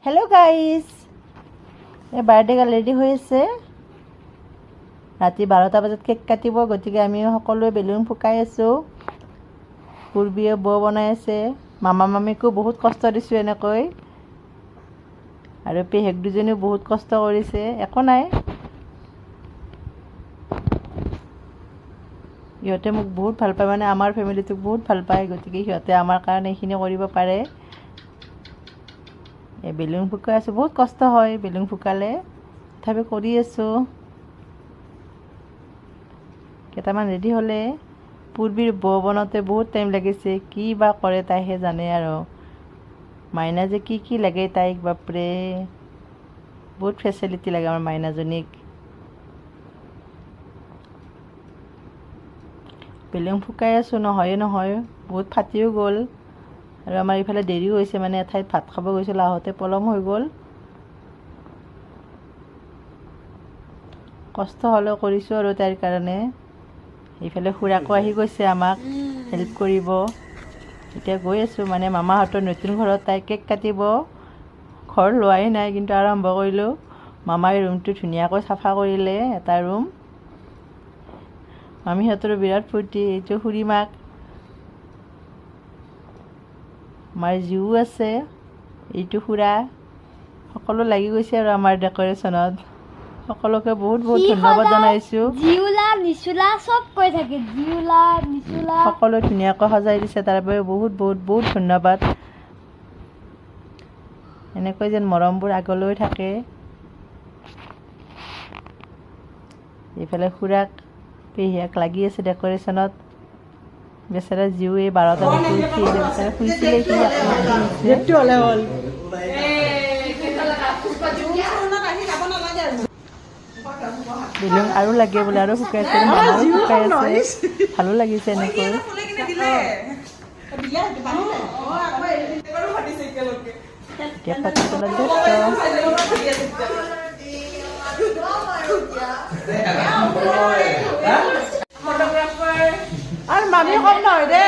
hello guys ये birthday girl ready हो राति 12টা বজাত केक काटिब गतिके आमी सकलोए बेलुन फुकाई आसो पूर्बीए बो बनाई आछे मामा मामिको बहुत कष्ट दिसो एनेকৈ आरो पेहेक दुजनीও बहुत कष्ट करिছে एको নাই इहते मुक बहुत ভাল पाय माने आमार फैमिलीटुक बहुत ভাল पाय गतिके इहते आमार कारणे एखिनि करिब पारे ए बेलुन फुकाई आछो बहुत कष्ट হয় बेलुन फुकाले तथापि करि आछो केटामान रेडी हले पूर्वीर बो बनते बहुत टाइम लागिছে কি বা करे ताइहे जाने आरो माइना जे की लागे ताइक बापरे बहुत फैसिलिटी लागे आमार माइनाजनिक बेलुन फुकाई आछो নহয় बहुत फाटिও गल আৰু আমাৰ ইফালে দেৰি হৈছে মানে এঠাইত ভাত খাব গৈছিল আহতে পলম হৈ গল কষ্ট হলো কৰিছো আৰু তাৰ কাৰণে ইফালে খুৰাকো আহি গৈছে আমাক হেল্প কৰিব এতিয়া গৈ আছো মানে মামাহঁতৰ নতুন ঘৰত তাই কেক কাটিব ঘৰ লোৱাই নাই কিন্তু আৰম্ভ কৰিলো মামাই ৰুমটো ধুনিয়াকৈ সাফা কৰিলে এটা ৰুম মামিহঁতৰ বিৰাট ফূৰ্তি এইটো খুৰীমাক मार जिउ আছে এইটো খুৰা সকলো লাগি গৈছে আৰু আমাৰ ডেকোৰেশনত সকলোকে বহুত বহুত ধন্যবাদ জনাইছো জিউলা নিচুলা সব কৈ থাকে জিউলা নিচুলা সকলো ধুনিয়াকৈ সজাই দিছে তাৰ বাবে বহুত বহুত বহুত ধন্যবাদ এনেকৈ যেন মৰমবোৰ আগলৈ থাকে ইফালে খুৰাক পেহিয়াক লাগি আছে ডেকোৰেশনত बेचारा जिउ ये 12টা বজাত উঠি বেচাৰা খুইছিলে কি যেটো হলে হল বেলুন আৰু লাগে বলে আৰু ফুকাইছে মামাও ফুকাইছে ভালো লাগিছে এনেকৈ क्या पता चला আৰ মামি কম নয় ৰে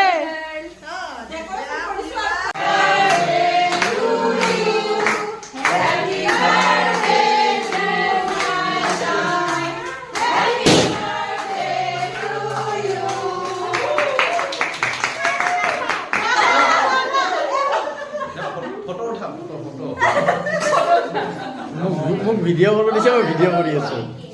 ভিডিঅ' কৰিব দিছে মই ভিডিঅ' কৰি আছো